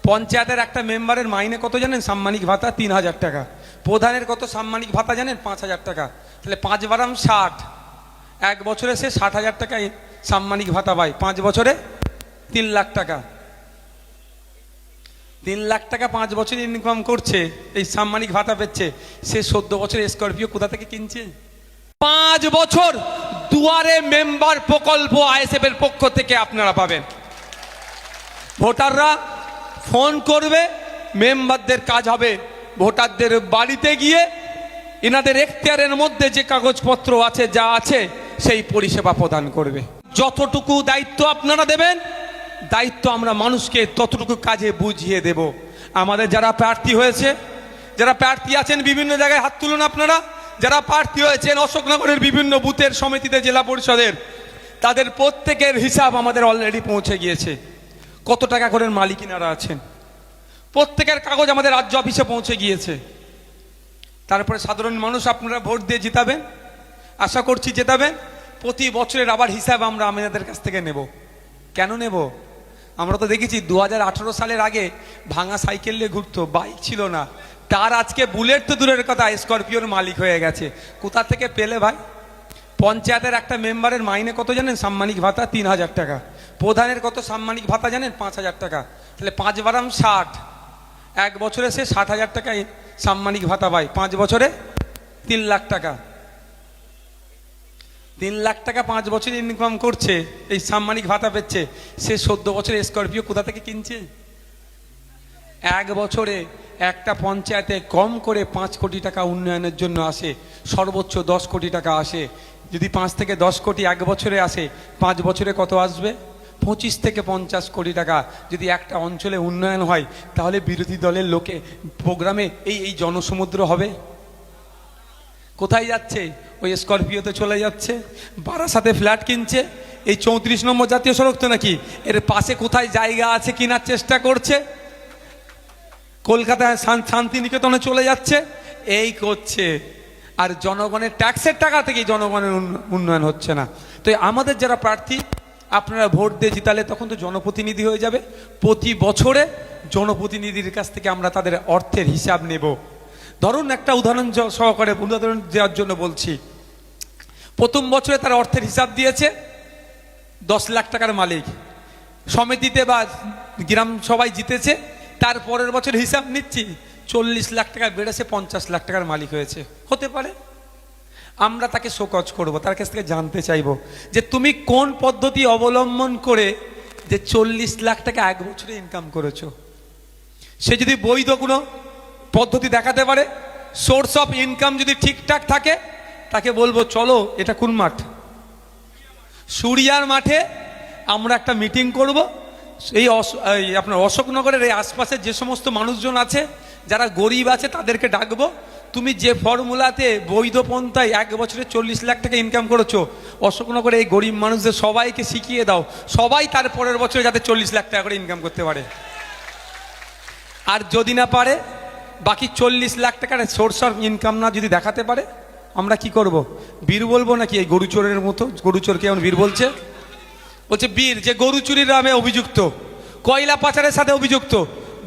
পঞ্চায়েতের একটা মেম্বারের মাইনে কত জানেন? সাম্মানিক ভাতা ৩,০০০ টাকা। প্রধানের কত সাম্মানিক ভাতা জানেন? ৫,০০০ টাকা। তাহলে ৫ বারাম ৬০, এক বছরে সে ৬০,০০০ টাকা সাম্মানিক ভাতা পায়। ৫ বছরে ৩ লাখ টাকা। ৩ লাখ টাকা 5 বছরে ইনকাম করছে, এই সাম্মানিক ভাতা পেচ্ছে। সে ১৪ বছরে স্করপিও কোথা থেকে কিনছে? 5 বছর দুয়ারে মেম্বার প্রকল্প আইএসএফ এর পক্ষ থেকে আপনারা পাবেন। ভোটাররা ফোন করবে, মেম্বারদের কাজ হবে ভোটারদের বাড়িতে গিয়ে এনাদের এখতিয়ারের মধ্যে যে কাগজপত্র আছে, যা আছে, সেই পরিষেবা প্রদান করবে। যতটুকু দায়িত্ব আপনারা দেবেন, দায়িত্ব আমরা মানুষকে ততটুকু কাজে বুঝিয়ে দেব। আমাদের যারা প্রার্থী হয়েছে, যারা প্রার্থী আছেন বিভিন্ন জায়গায় হাত তুলুন আপনারা, যারা প্রার্থী হয়েছেন অশোকনগরের বিভিন্ন বুথের সমিতিতে, জেলা পরিষদের, তাদের প্রত্যেকের হিসাব আমাদের অলরেডি পৌঁছে গিয়েছে। কত টাকা করে মালিক ইনারা আছেন, প্রত্যেকের কাগজ আমাদের রাজ্য অফিসে পৌঁছে গিয়েছে। তারপরে সাধারণ মানুষ আপনারা ভোট দিয়ে জিতাবেন, আশা করছি জেতাবেন। প্রতি বছরের আবার হিসাব আমরা আমাদের কাছ থেকে নেব। কেন নেব? আমরা তো দেখেছি 2018 সালের আগে ভাঙা সাইকেল নিয়ে ঘুরতো, বাইক ছিল না। তার আজকে বুলেট তো দূরের কথা, স্করপিওর মালিক হয়ে গেছে। কোথা থেকে পেলে ভাই? পঞ্চায়েতের একটা মেম্বারের মাইনে কত জানেন? সাম্মানিক ভাতা ৩,০০০ টাকা। প্রধানের কত সাম্মানিক ভাতা জানেন? ৫,০০০ টাকা। তাহলে ৫ বারাম ৬০, এক বছরে সে ৬০,০০০ টাকা সাম্মানিক ভাতা পায়। 5 বছরে ৩ লাখ টাকা। ৩ লাখ টাকা 5 বছরে ইনকাম করছে, এই সাম্মানিক ভাতা পেচ্ছে। সে ১৪ বছরে স্করপিও কোথা থেকে কিনছে? এক বছরে একটা পঞ্চায়েতে কম করে 5 কোটি টাকা উন্নয়নের জন্য আসে, সর্বোচ্চ 10 কোটি টাকা আসে। যদি 5 থেকে 10 কোটি এক বছরে আসে, 5 বছরে কত আসবে? 25 থেকে 50 কোটি টাকা। যদি একটা অঞ্চলে উন্নয়ন হয়, তাহলে বিরোধী দলের লোকে প্রোগ্রামে এই জনসমুদ্র হবে। কোথায় যাচ্ছে? ওই স্করপিওতে চলে যাচ্ছে, বারাসাতে ফ্ল্যাট কিনছে। এই 34 নম্বর জাতীয় সড়ক তো নাকি, এর পাশে কোথায় জায়গা আছে কেনার চেষ্টা করছে। কলকাতায় শান্তিনিকেতনে চলে যাচ্ছে, এই করছে। আর জনগণের ট্যাক্সের টাকা থেকে জনগণের উন্নয়ন হচ্ছে না। তো আমাদের যারা প্রার্থী, আপনারা ভোট দিয়ে জিতালে তখন তো জনপ্রতিনিধি হয়ে যাবে। প্রতি বছরে জনপ্রতিনিধির কাছ থেকে আমরা তাদের অর্থের হিসাব নেব। ধরুন একটা উদাহরণ সহকারে উদাহরণ দেওয়ার জন্য বলছি। প্রথম বছরে তার অর্থের হিসাব দিয়েছে 10 লাখ টাকার মালিক, সমিতিতে বা গ্রাম সবাই জিতেছে। তার পরের বছর হিসাব নিচ্ছি 40 লাখ টাকা বেড়েছে, 50 লাখ টাকার মালিক হয়েছে। হতে পারে। আমরা তাকে শোকজ করব, তার কাছ থেকে জানতে চাইব যে তুমি কোন পদ্ধতি অবলম্বন করে যে 40 লাখ টাকা এক বছরে ইনকাম করেছো। সে যদি বৈধ কোনো পদ্ধতি দেখাতে পারে, সোর্স অফ ইনকাম যদি ঠিকঠাক থাকে, তাকে বলবো চলো, এটা কোন মাঠ? সুরিয়ার মাঠে আমরা একটা মিটিং করব। এই আপনার অশোকনগরের এই আশপাশের যে সমস্ত মানুষজন আছে, যারা গরিব আছে, তাদেরকে ডাকবো। তুমি যে ফর্মুলাতে বৈধ পন্থায় এক বছরে 40 লাখ টাকা ইনকাম করেছো, অশোকনগরে এই গরিব মানুষদের সবাইকে শিখিয়ে দাও, সবাই তার পরের বছরে যাতে 40 লাখ টাকা করে ইনকাম করতে পারে। আর যদি না পারে, বাকি 40 লাখ টাকার সোর্স অফ ইনকাম না যদি দেখাতে পারে, আমরা কি করব? বীর বলবো নাকি? এই গরু চোরের মতো, গরু চোরকে এমন বীর বলছে। বলছে বীর যে গরু চুরির নামে অভিযুক্ত, কয়লা পাচারের সাথে অভিযুক্ত,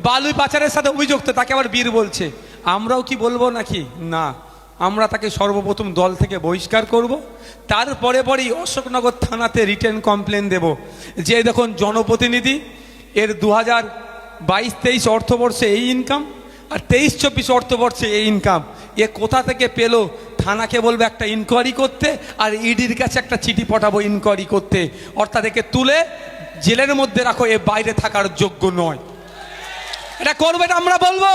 বালু পাচারের সাথে অভিযুক্ত, তাকে আবার বীর বলছে। আমরাও কি বলবো নাকি? না, আমরা তাকে সর্বপ্রথম দল থেকে বহিষ্কার করব। তারপরে পরেই অশোকনগর থানাতে রিটেন কমপ্লেন দেব যে দেখুন জনপ্রতিনিধি, এর 2022-23 অর্থবর্ষে এই ইনকাম, আর 23-24 অর্থবর্ষে এই ইনকাম, এ কোথা থেকে পেলো? থানাকে বলবে একটা ইনকোয়ারি করতে, আর ইডির কাছে একটা চিঠি পাঠাবো ইনকোয়ারি করতে। অর্থাৎ একে তুলে জেলের মধ্যে রাখো, এ বাইরে থাকার যোগ্য নয়। এটা করবে, এটা আমরা বলবো।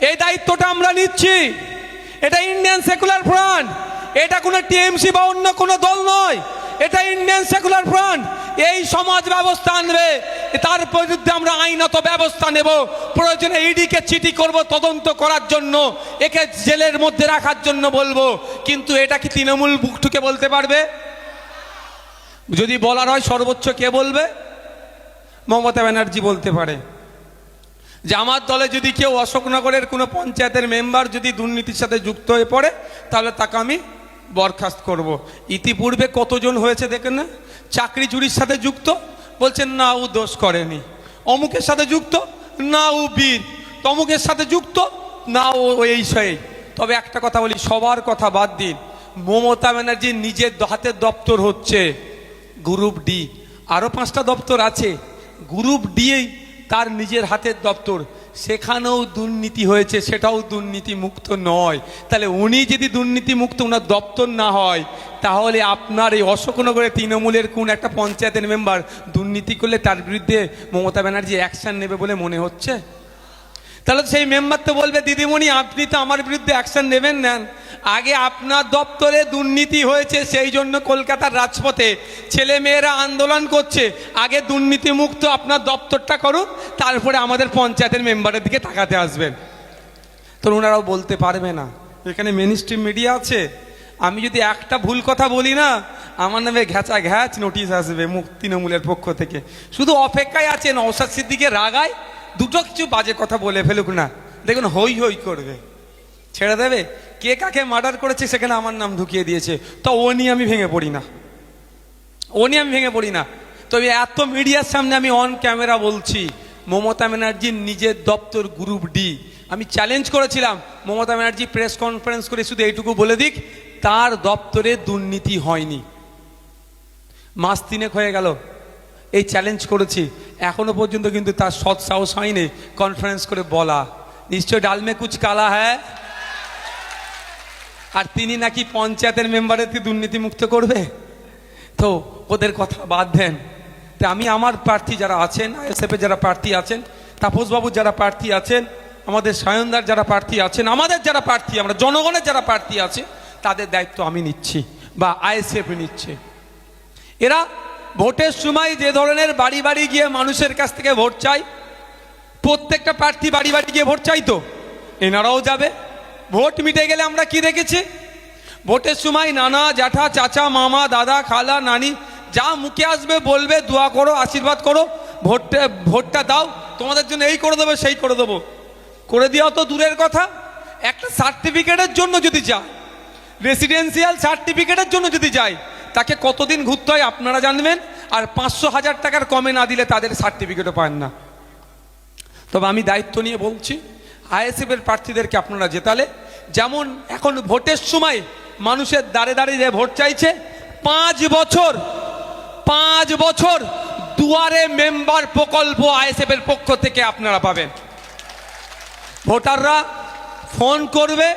এই দায়িত্বটা আমরা নিচ্ছি। এটা ইন্ডিয়ান সেকুলার ফ্রন্ট, এটা কোনো টিএমসি বা অন্য কোনো দল নয়, এটা ইন্ডিয়ান সেকুলার ফ্রন্ট। এই সমাজ ব্যবস্থা আনবে, তার বিরুদ্ধে আমরা আইনত ব্যবস্থা নেব। প্রয়োজনে ইডিকে চিঠি করব তদন্ত করার জন্য, একে জেলের মধ্যে রাখার জন্য বলবো। কিন্তু এটা কি তৃণমূল বুক ঠুকে বলতে পারবে? যদি বলার হয় সর্বোচ্চ কে বলবে? মমতা ব্যানার্জি বলতে পারে যে আমার দলে যদি কেউ অশোকনগরের কোনো পঞ্চায়েতের মেম্বার যদি দুর্নীতির সাথে যুক্ত হয়ে পড়ে, তাহলে তাকে আমি বরখাস্ত করব। ইতিপূর্বে কতজন হয়েছে দেখেন না, চাকরি চুরির সাথে যুক্ত, বলছেন না ও দোষ করেনি। অমুকের সাথে যুক্ত, না ও বীর, তমুকের সাথে যুক্ত, না ও এই সেই। তবে একটা কথা বলি, সবার কথা বাদ দিন, মমতা ব্যানার্জির নিজের হাতের দপ্তর হচ্ছে গ্রুপ ডি, আরও 5টা দপ্তর আছে, গ্রুপ ডি তার নিজের হাতের দপ্তর, সেখানেও দুর্নীতি হয়েছে, সেটাও দুর্নীতি মুক্ত নয়। তাহলে উনি যদি দুর্নীতি মুক্ত ওনার দপ্তর না হয়, তাহলে আপনার এই অশোকনগরে তৃণমূলের কোন একটা পঞ্চায়েতের মেম্বার দুর্নীতি করলে তার বিরুদ্ধে মমতা ব্যানার্জি অ্যাকশন নেবে বলে মনে হচ্ছে? তাহলে সেই মেম্বার তো বলবে, দিদিমণি আপনি তো আমার বিরুদ্ধে অ্যাকশন নেবেন, নেন, আগে আপনার দপ্তরে দুর্নীতি হয়েছে সেই জন্য কলকাতার রাজপথে ছেলে মেয়েরা আন্দোলন করছে, আগে দুর্নীতি মুক্ত আপনার দপ্তরটা করুন, তারপরে আমাদের পঞ্চায়েতের মেম্বারের দিকে তাকাতে আসবেন। তো ওনারাও বলতে পারবে না, এখানে মেন স্ট্রিম মিডিয়া আছে, আমি যদি একটা ভুল কথা বলি না, আমার নামে ঘ্যাচা ঘ্যাচ নোটিশ আসবে তৃণমূলের পক্ষ থেকে। শুধু অপেক্ষায় আছে নওশাদ সিদ্দিকের রাগায় দুটো কিছু বাজে কথা বলে ফেলুক না, দেখুন হই হই করবে, ছেড়ে দেবে। কে কাকে মার্ডার করেছে সেখানে আমার নাম ঢুকিয়ে দিয়েছে, তো ও নিয়ে আমি ভেঙে পড়ি না, ও নিয়ে আমি ভেঙে পড়ি না। তবে এত মিডিয়ার সামনে আমি অন ক্যামেরা বলছি, মমতা ব্যানার্জির নিজের দপ্তর গ্রুপ ডি, আমি চ্যালেঞ্জ করেছিলাম মমতা ব্যানার্জি প্রেস কনফারেন্স করে শুধু এইটুকু বলে দিক তার দপ্তরে দুর্নীতি হয়নি। মাস 3 হয়ে গেল এই চ্যালেঞ্জ করেছি, এখনো পর্যন্ত কিন্তু তার সৎ সাহস হয়নি কনফারেন্স করে বলা, নিশ্চয় ডাল মে কুছ কালা হ্যায়। আর তিনি নাকি পঞ্চায়েতের মেম্বারকে দুর্নীতি মুক্ত করবে, তো ওদের কথা বাদ দেন। তো আমি আমার প্রার্থী যারা আছেন, আইএসএফ যারা প্রার্থী আছেন, তাপসবাবু যারা প্রার্থী আছেন, আমাদের সায়নদার যারা প্রার্থী আছেন, আমাদের যারা প্রার্থী, আমরা জনগণের যারা প্রার্থী আছে, তাদের দায়িত্ব আমি নিচ্ছি বা আইএসএফ নিচ্ছে। এরা ভোটের সময় যে ধরনের বাড়ি বাড়ি গিয়ে মানুষের কাছ থেকে ভোট চাই, প্রত্যেকটা প্রার্থী বাড়ি বাড়ি গিয়ে ভোট চাই, তো এনারাও যাবে। ভোট মিটে গেলে আমরা কি দেখেছি, ভোটের সময় নানা জ্যাঠা চাচা মামা দাদা খালা নানি যা মুখে আসবে বলবে দোয়া করো আশীর্বাদ করো, ভোটটা দাও, তোমাদের জন্য এই করে দেবো সেই করে দেবো, করে দেওয়া তো দূরের কথা, একটা সার্টিফিকেটের জন্য যদি যায়, রেসিডেন্সিয়াল সার্টিফিকেটের জন্য যদি যায়, তাকে কতদিন ঘুরতে হয় আপনারা জানবেন, আর 500,000 টাকার কমে না দিলে তাদের সার্টিফিকেটও পান না। তবে আমি দায়িত্ব নিয়ে বলছি, আইএসএফের প্রার্থীদেরকে আপনারা জেতালে, যেমন এখন ভোটের সময় মানুষের দাঁড়ে দাঁড়িয়ে যে ভোট চাইছে, 5 বছর দুয়ারে মেম্বার প্রকল্প আইএসএফের পক্ষ থেকে আপনারা পাবেন। ভোটাররা ফোন করবে,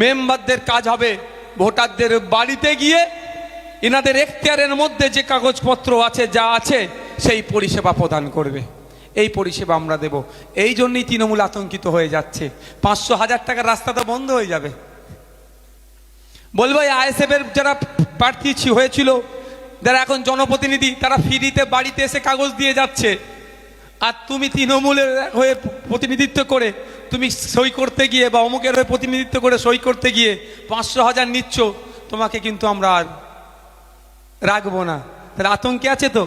মেম্বারদের কাজ হবে ভোটারদের বাড়িতে গিয়ে এনাদের এখতিয়ারের মধ্যে যে কাগজপত্র আছে যা আছে সেই পরিষেবা প্রদান করবে, এই পরিষেবা আমরা দেব। এই জন্যই তৃণমূল আতঙ্কিত হয়ে যাচ্ছে, 500,000 টাকার রাস্তা তো বন্ধ হয়ে যাবে। বলবো আইএসএফের যারা প্রার্থী হয়েছিল, যারা এখন জনপ্রতিনিধি, তারা ফ্রিতে বাড়িতে এসে কাগজ দিয়ে যাচ্ছে, আর তুমি তৃণমূলের হয়ে প্রতিনিধিত্ব করে তুমি সই করতে গিয়ে বা অমুকের হয়ে প্রতিনিধিত্ব করে সই করতে গিয়ে 500,000 নিচ্ছ, তোমাকে কিন্তু আমরা আর রাখবো না। তাহলে আতঙ্কে আছে তো,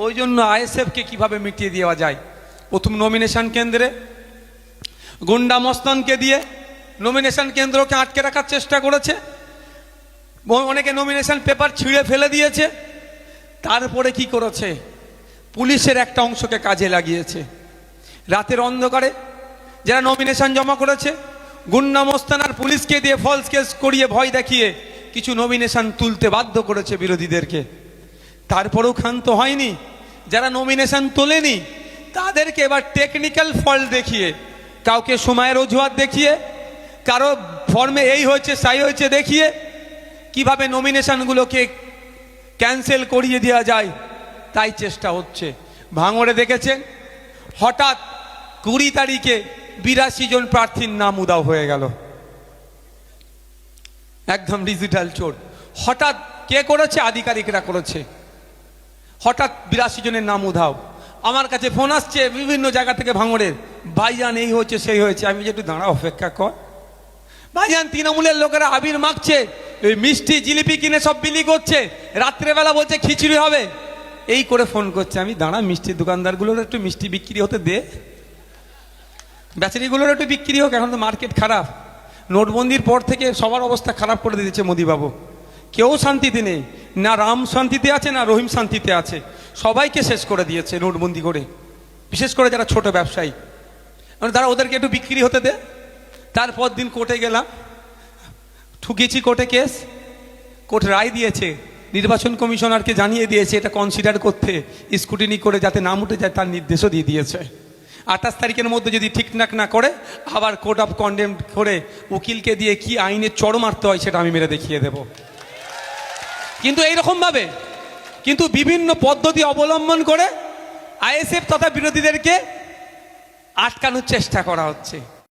ওই জন্য আইএসএফকে কিভাবে মিটিয়ে দেওয়া যায়, প্রথম নমিনেশন কেন্দ্রে গুন্ডা মস্তানকে দিয়ে নমিনেশন কেন্দ্রকে আটকে রাখার চেষ্টা করেছে, অনেকে নমিনেশন পেপার ছিঁড়ে ফেলে দিয়েছে, তারপরে কি করেছে, পুলিশের একটা অংশকে কাজে লাগিয়েছে, রাতের অন্ধকারে যারা নমিনেশন জমা করেছে গুন্ডা মস্তান আর পুলিশকে দিয়ে ফলস কেস করিয়ে ভয় দেখিয়ে কিছু নমিনেশন তুলতে বাধ্য করেছে বিরোধীদেরকে। তারপরেও ক্ষান্ত হয়নি, যারা নমিনেশন তোলেনি তাদেরকে এবার টেকনিক্যাল ফল্ট দেখিয়ে, কাউকে সময়ের অজুহাত দেখিয়ে, কারো ফর্মে এই হয়েছে সাই হয়েছে দেখিয়ে কিভাবে নমিনেশনগুলোকে ক্যান্সেল করিয়ে দেওয়া যায় তাই চেষ্টা হচ্ছে। ভাঙড়ে দেখেছেন হঠাৎ 20 তারিখে 82 জন প্রার্থীর নাম উধাও হয়ে গেল, একদম ডিজিটাল চোর। হঠাৎ কে করেছে, আধিকারিকরা করেছে, হঠাৎ 82 জনের নাম উধাও। আমার কাছে ফোন আসছে বিভিন্ন জায়গা থেকে ভাঙড়ের, ভাইজান এই হয়েছে সেই হয়েছে। আমি যে একটু দাঁড়া অপেক্ষা কর ভাইজান, তৃণমূলের লোকেরা আবির মাখছে, ওই মিষ্টি জিলিপি কিনে সব বিলি করছে, রাত্রেবেলা বলছে খিচুড়ি হবে, এই করে ফোন করছে। আমি দাঁড়া, মিষ্টির দোকানদারগুলোর একটু মিষ্টি বিক্রি হতে দে, বেচারিগুলোর একটু বিক্রি হোক, এখন তো মার্কেট খারাপ। নোটবন্দির পর থেকে সবার অবস্থা খারাপ করে দিয়েছে মোদিবাবু, কেউ শান্তিতে নেই, না রাম শান্তিতে আছে না রহিম শান্তিতে আছে, সবাইকে শেষ করে দিয়েছে নোটবন্দি করে। বিশেষ করে যারা ছোট ব্যবসায়ী, মানে তারা ওদেরকে একটু বিক্রি হতে দে। তারপর দিন কোর্টে গেলাম, ঠুকেছি কোর্টে কেস, কোর্ট রায় দিয়েছে, নির্বাচন কমিশনারকে জানিয়ে দিয়েছে এটা কনসিডার করতে, স্কুটিনি করে যাতে নাম উঠে যায় তার নির্দেশও দিয়ে দিয়েছে। 28 তারিখের মধ্যে যদি ঠিকঠাক না করে আবার কোর্ট অফ কন্ডেম করে উকিলকে দিয়ে কি আইনে চড় মারতে হয় সেটা আমি মেরে দেখিয়ে দেব। কিন্তু এইরকমভাবে কিন্তু বিভিন্ন পদ্ধতি অবলম্বন করে আইএসএফ তথা বিরোধীদেরকে আটকানোর চেষ্টা করা হচ্ছে।